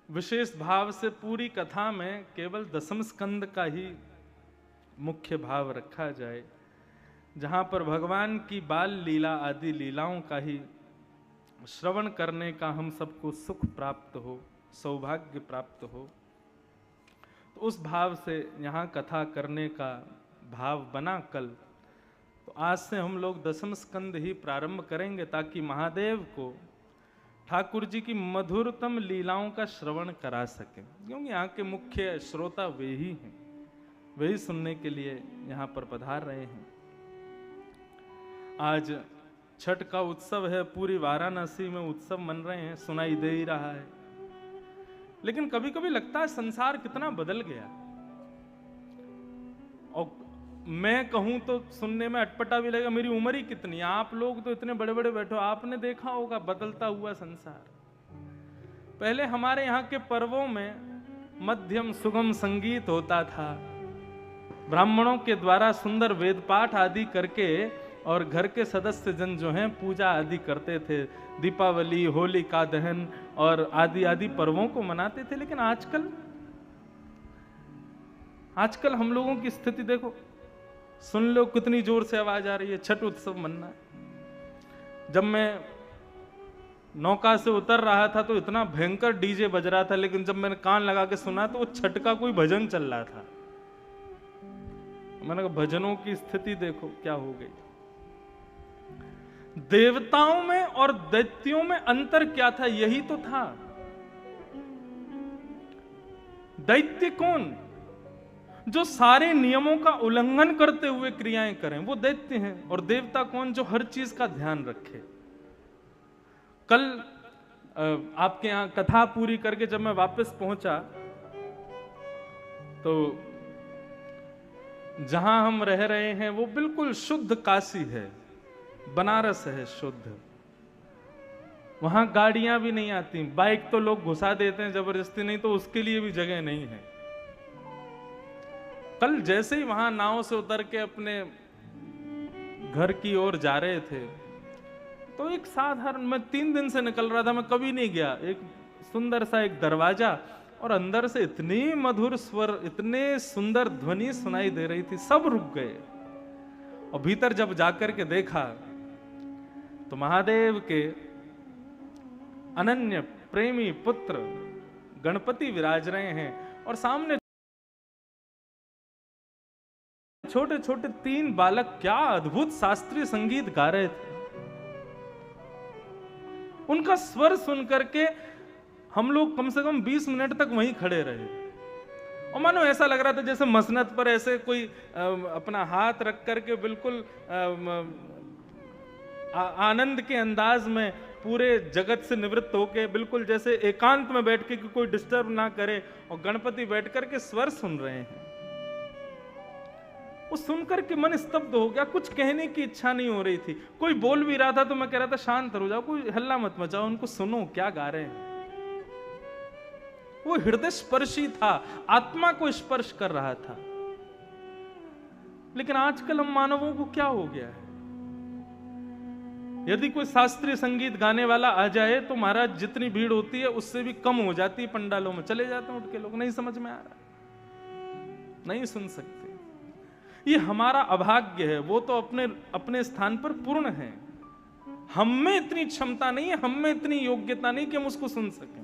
विशेष भाव से पूरी कथा में केवल दशम स्कंद का ही मुख्य भाव रखा जाए, जहां पर भगवान की बाल लीला आदि लीलाओं का ही श्रवण करने का हम सबको सुख प्राप्त हो, सौभाग्य प्राप्त हो। तो उस भाव से यहाँ कथा करने का भाव बना कल। तो आज से हम लोग दशम स्कंद ही प्रारंभ करेंगे ताकि महादेव को ठाकुर जी की मधुरतम लीलाओं का श्रवण करा सकें, क्योंकि यहाँ के मुख्य श्रोता वे ही हैं, वही सुनने के लिए यहाँ पर पधार रहे हैं। आज छठ का उत्सव है, पूरी वाराणसी में उत्सव मन रहे हैं, सुनाई दे ही रहा है। लेकिन कभी कभी लगता है संसार कितना बदल गया। और मैं कहूं तो सुनने में अटपटा भी लगेगा, मेरी उम्र ही कितनी, आप लोग तो इतने बड़े बड़े बैठो, आपने देखा होगा बदलता हुआ संसार। पहले हमारे यहाँ के पर्वों में मध्यम सुगम संगीत होता था, ब्राह्मणों के द्वारा सुंदर वेद पाठ आदि करके और घर के सदस्य जन जो हैं पूजा आदि करते थे, दीपावली, होली का दहन और आदि आदि पर्वों को मनाते थे। लेकिन आजकल हम लोगों की स्थिति देखो, सुन लो कितनी जोर से आवाज आ रही है, छठ उत्सव मनना है। जब मैं नौका से उतर रहा था तो इतना भयंकर डीजे बज रहा था, लेकिन जब मैंने कान लगा के सुना तो वो छठ का कोई भजन चल रहा था। मैंने कहा भजनों की स्थिति देखो क्या हो गई। देवताओं में और दैत्यों में अंतर क्या था, यही तो था। दैत्य कौन? जो सारे नियमों का उल्लंघन करते हुए क्रियाएं करें, वो दैत्य हैं। और देवता कौन? जो हर चीज का ध्यान रखे। कल आपके यहां कथा पूरी करके जब मैं वापस पहुंचा तो जहां हम रह रहे हैं वो बिल्कुल शुद्ध काशी है, बनारस है शुद्ध। वहां गाड़ियां भी नहीं आती, बाइक तो लोग घुसा देते हैं जबरदस्ती, नहीं तो उसके लिए भी जगह नहीं है। कल जैसे ही वहां नाव से उतर के अपने घर की ओर जा रहे थे तो एक साधारण, मैं 3 दिन से निकल रहा था, मैं कभी नहीं गया, एक सुंदर सा एक दरवाजा और अंदर से इतनी मधुर स्वर, इतने सुंदर ध्वनि सुनाई दे रही थी, सब रुक गए। और भीतर जब जाकर के देखा तो महादेव के अनन्य प्रेमी पुत्र गणपति विराज रहे हैं और सामने छोटे छोटे 3 बालक क्या अद्भुत शास्त्रीय संगीत गा रहे थे। उनका स्वर सुन करके हम लोग कम से कम 20 मिनट तक वहीं खड़े रहे और मानो ऐसा लग रहा था जैसे मसनद पर ऐसे कोई अपना हाथ रख करके बिल्कुल आनंद के अंदाज में पूरे जगत से निवृत्त होके बिल्कुल जैसे एकांत में बैठ के कोई डिस्टर्ब ना करे और गणपति बैठ करके स्वर सुन रहे हैं। वो सुनकर के मन स्तब्ध हो गया, कुछ कहने की इच्छा नहीं हो रही थी। कोई बोल भी रहा था तो मैं कह रहा था शांत हो जाओ, कोई हल्ला मत मचाओ, उनको सुनो क्या गा रहे हैं। वो हृदय स्पर्शी था, आत्मा को स्पर्श कर रहा था। लेकिन आजकल हम मानवों को क्या हो गया है, यदि कोई शास्त्रीय संगीत गाने वाला आ जाए तो महाराज जितनी भीड़ होती है उससे भी कम हो जाती है, पंडालों में चले जाते हैं उठ के लोग, नहीं समझ में आ रहा, नहीं सुन सकते। ये हमारा अभाग्य है, वो तो अपने अपने स्थान पर पूर्ण है। हम में इतनी क्षमता नहीं है, हम में इतनी योग्यता नहीं कि हम उसको सुन सकें।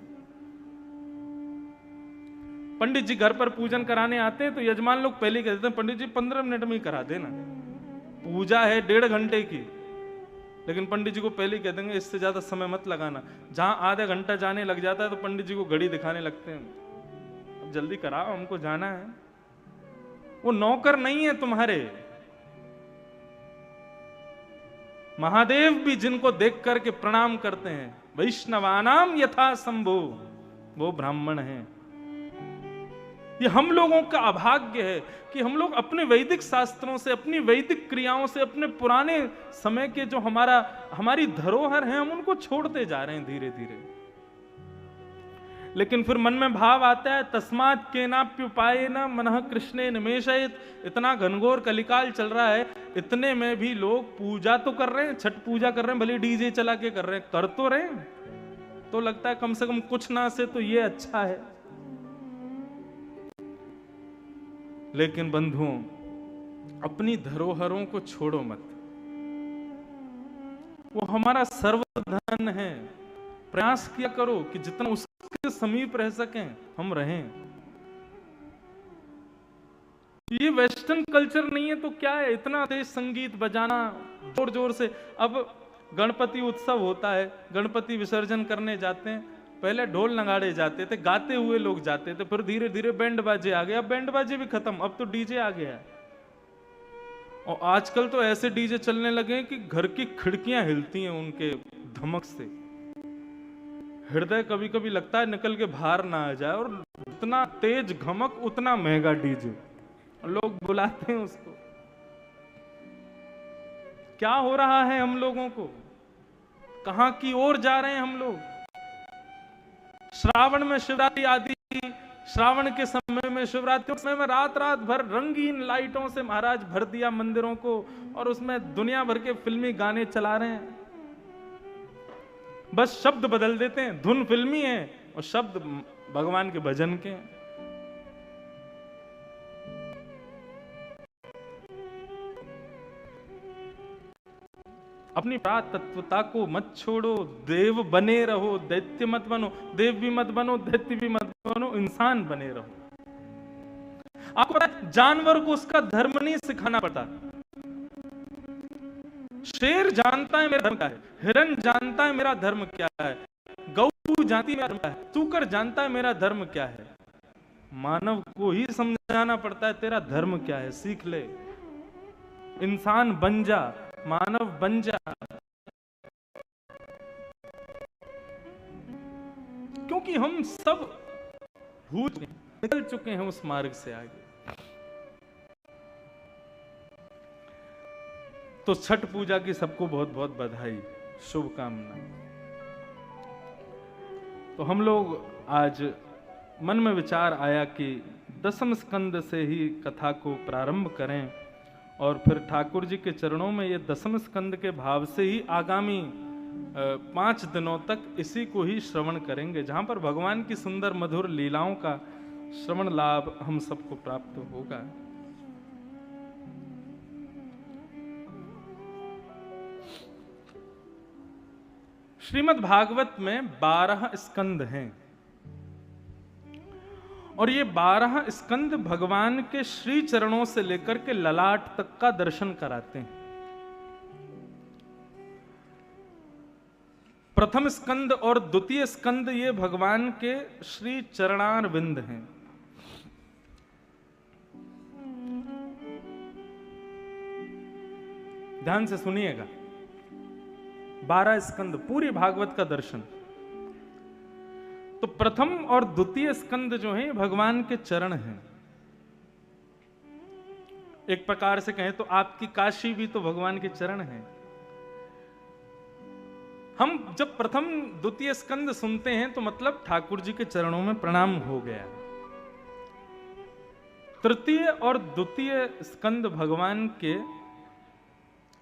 पंडित जी घर पर पूजन कराने आते हैं तो यजमान लोग पहले कह देते हैं पंडित जी 15 मिनट में ही करा देना, पूजा है 1.5 घंटे की। लेकिन पंडित जी को पहले ही कह देंगे इससे ज्यादा समय मत लगाना। जहां आधा घंटा जाने लग जाता है तो पंडित जी को घड़ी दिखाने लगते हैं, अब जल्दी कराओ हमको जाना है। वो नौकर नहीं है तुम्हारे। महादेव भी जिनको देख करके प्रणाम करते हैं, वैष्णवानाम यथा शंभु, वो ब्राह्मण हैं। ये हम लोगों का अभाग्य है कि हम लोग अपने वैदिक शास्त्रों से, अपनी वैदिक क्रियाओं से, अपने पुराने समय के जो हमारी धरोहर है, हम उनको छोड़ते जा रहे हैं धीरे धीरे। लेकिन फिर मन में भाव आता है तस्मात् केनाप्युपायेन मनः कृष्णे निमेषयेत्। इतना घनघोर कलिकाल चल रहा है, इतने में भी लोग पूजा तो कर रहे हैं, छठ पूजा कर रहे हैं, भले डीजे चला के कर रहे हैं, कर तो रहे हैं, तो लगता है कम से कम कुछ ना से तो ये अच्छा है। लेकिन बंधुओं, अपनी धरोहरों को छोड़ो मत, वो हमारा सर्वधन है। प्रयास किया करो कि जितना उसके समीप रह सकें हम रहें। ये वेस्टर्न कल्चर नहीं है तो क्या है, इतना तेज संगीत बजाना जोर जोर से। अब गणपति उत्सव होता है, गणपति विसर्जन करने जाते हैं, पहले ढोल नगाड़े जाते थे, गाते हुए लोग जाते थे, फिर धीरे धीरे बैंड बाजे आ गए, अब बैंड बाजे भी खत्म, अब तो डीजे आ गया है। और आजकल तो ऐसे डीजे चलने लगे हैं कि घर की खिड़कियां हिलती हैं उनके धमक से, हृदय कभी कभी लगता है निकल के बाहर ना आ जाए। और उतना तेज घमक उतना महंगा डीजे, लोग बुलाते हैं उसको। क्या हो रहा है हम लोगों को, कहां की ओर जा रहे हैं हम लोग। श्रावण में शिवरात्रि आदि, श्रावण के समय में, शिवरात्रि के समय में रात रात भर रंगीन लाइटों से महाराज भर दिया मंदिरों को, और उसमें दुनिया भर के फिल्मी गाने चला रहे हैं। बस शब्द बदल देते हैं, धुन फिल्मी है और शब्द भगवान के भजन के हैं। अपनी तत्वता को मत छोड़ो, देव बने रहो, दैत्य मत बनो। देव भी मत बनो, दैत्य भी मत बनो, इंसान बने रहो। आपको पता है जानवर को उसका धर्म नहीं सिखाना पड़ता। शेर जानता है मेरा धर्म क्या है, हिरण जानता है मेरा धर्म क्या है, गौ जानती है मेरा धर्म क्या है, सूकर जानता है मेरा धर्म क्या है। मानव को ही समझाना पड़ता है तेरा धर्म क्या है, सीख ले, इंसान बन जा, मानव बन जा। क्योंकि हम सब भूल निकल चुके हैं उस मार्ग से आगे। तो छठ पूजा की सबको बहुत बहुत बधाई, शुभकामना। तो हम लोग आज मन में विचार आया कि दसम स्कंद से ही कथा को प्रारंभ करें, और फिर ठाकुर जी के चरणों में ये दसम स्कंद के भाव से ही आगामी 5 दिनों तक इसी को ही श्रवण करेंगे, जहां पर भगवान की सुंदर मधुर लीलाओं का श्रवण लाभ हम सबको प्राप्त होगा। श्रीमद् भागवत में 12 स्कंद हैं, और ये 12 स्कंद भगवान के श्री चरणों से लेकर के ललाट तक का दर्शन कराते हैं। प्रथम स्कंद और द्वितीय स्कंद ये भगवान के श्री चरणारविंद हैं। ध्यान से सुनिएगा, 12 स्कंद पूरी भागवत का दर्शन। तो प्रथम और द्वितीय स्कंद जो है भगवान के चरण हैं। एक प्रकार से कहें तो आपकी काशी भी तो भगवान के चरण हैं। हम जब प्रथम द्वितीय स्कंद सुनते हैं तो मतलब ठाकुर जी के चरणों में प्रणाम हो गया। तृतीय और द्वितीय स्कंद भगवान के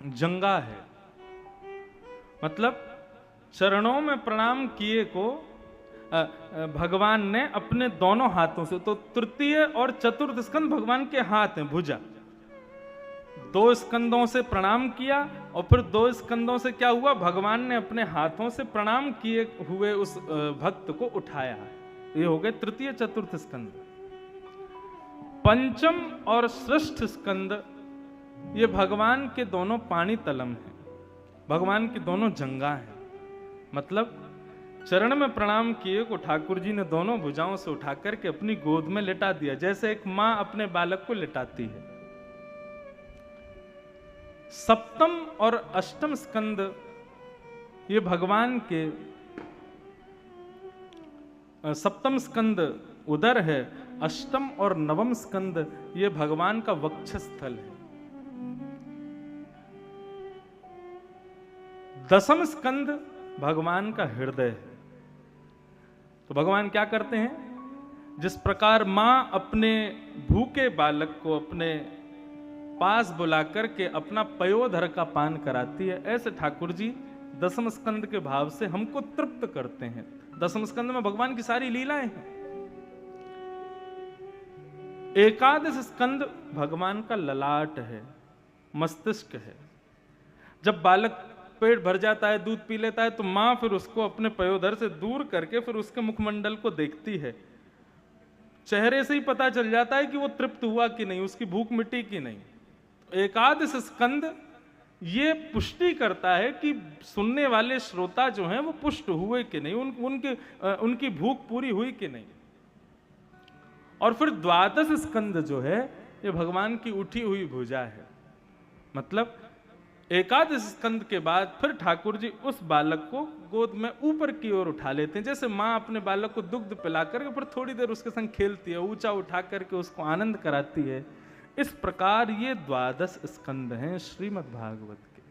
जंगा है, मतलब चरणों में प्रणाम किए को भगवान ने अपने दोनों हाथों से, तो तृतीय और चतुर्थ स्कंद भगवान के हाथ हैं, भुजा। 2 स्कंदों से प्रणाम किया और फिर 2 स्कंदों से क्या हुआ, भगवान ने अपने हाथों से प्रणाम किए हुए उस भक्त को उठाया। ये हो गए तृतीय चतुर्थ स्कंद। पंचम और षष्ठ स्कंद ये भगवान के दोनों पाणी तलम हैं, भगवान की दोनों जंगा हैं। मतलब चरण में प्रणाम किए को ठाकुर जी ने दोनों भुजाओं से उठा करके अपनी गोद में लिटा दिया, जैसे एक मां अपने बालक को लिटाती है। सप्तम और अष्टम स्कंद ये भगवान के, सप्तम स्कंद उदर है, अष्टम और नवम स्कंद ये भगवान का वक्षस्थल है। दसम स्कंद भगवान का हृदय है। तो भगवान क्या करते हैं, जिस प्रकार मां अपने भूखे बालक को अपने पास बुला करके अपना पयोधर का पान कराती है, ऐसे ठाकुर जी दसम स्कंद के भाव से हमको तृप्त करते हैं। दसम स्कंद में भगवान की सारी लीलाएं हैं। एकादश स्कंद भगवान का ललाट है, मस्तिष्क है। जब बालक पेट भर जाता है, दूध पी लेता है, तो मां फिर उसको अपने पयोधर से दूर करके फिर उसके मुखमंडल को देखती है। चेहरे से ही पता चल जाता है कि वो तृप्त हुआ कि नहीं, उसकी भूख मिटी कि नहीं। एकादश स्कंद ये पुष्टि करता है कि सुनने वाले श्रोता जो हैं वो पुष्ट हुए कि नहीं, उनकी भूख पूरी हुई कि नहीं। और फिर द्वादश स्कंद जो है ये भगवान की उठी हुई भुजा है। मतलब एकादश स्कंद के बाद फिर ठाकुर जी उस बालक को गोद में ऊपर की ओर उठा लेते हैं, जैसे माँ अपने बालक को दुग्ध पिला करके फिर थोड़ी देर उसके संग खेलती है, ऊंचा उठा करके उसको आनंद कराती है। इस प्रकार ये द्वादश स्कंद हैं श्रीमद् भागवत के,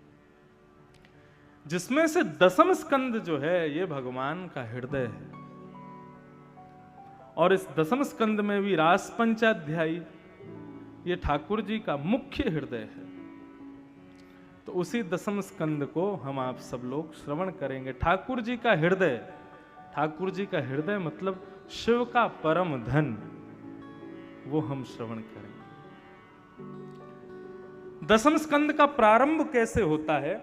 जिसमें से दसम स्कंद जो है ये भगवान का हृदय है। और इस दसम स्कंद में भी रास पंचाध्यायी ये ठाकुर जी का मुख्य हृदय है। तो उसी दसम स्कंद को हम आप सब लोग श्रवण करेंगे। ठाकुर जी का हृदय, ठाकुर जी का हृदय मतलब शिव का परम धन, वो हम श्रवण करेंगे। दसम स्कंद का प्रारंभ कैसे होता है?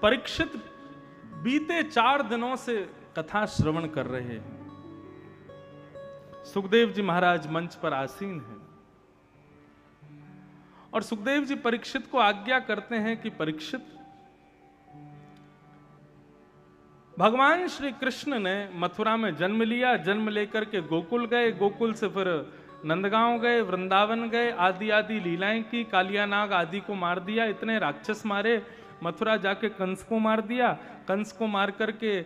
परीक्षित बीते 4 दिनों से कथा श्रवण कर रहे हैं। सुखदेव जी महाराज मंच पर आसीन हैं और सुखदेव जी परीक्षित को आज्ञा करते हैं कि परीक्षित, भगवान श्री कृष्ण ने मथुरा में जन्म लिया, जन्म लेकर के गोकुल गए, गोकुल से फिर नंदगांव गए, वृंदावन गए, आदि आदि लीलाएं की, कालियानाग आदि को मार दिया, इतने राक्षस मारे, मथुरा जाके कंस को मार दिया, कंस को मार करके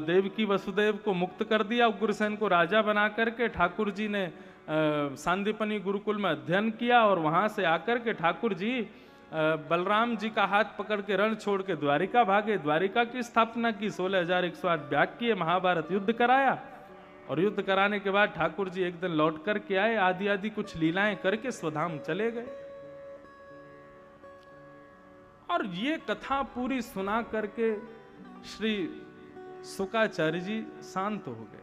देवकी वसुदेव को मुक्त कर दिया, उग्रसेन को राजा बना करके ठाकुर जी ने सांदीपनी गुरुकुल में अध्ययन किया और वहां से आकर के ठाकुर जी बलराम जी का हाथ पकड़ के रण छोड़ के द्वारिका भागे, द्वारिका की स्थापना की, 16,108 याग किए, महाभारत युद्ध कराया और युद्ध कराने के बाद ठाकुर जी एक दिन लौट करके आए, आदि आदि कुछ लीलाएं करके स्वधाम चले गए। और ये कथा पूरी सुना करके श्री शुकाचार्य जी शांत हो गए।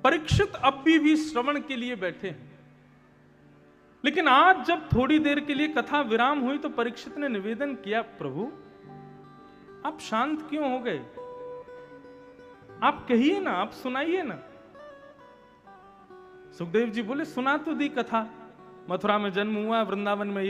परीक्षित अब भी श्रवण के लिए बैठे हैं, लेकिन आज जब थोड़ी देर के लिए कथा विराम हुई तो परीक्षित ने निवेदन किया, प्रभु आप शांत क्यों हो गए? आप कहिए ना, आप सुनाइए ना। सुखदेव जी बोले, सुना तो दी कथा, मथुरा में जन्म हुआ, वृंदावन में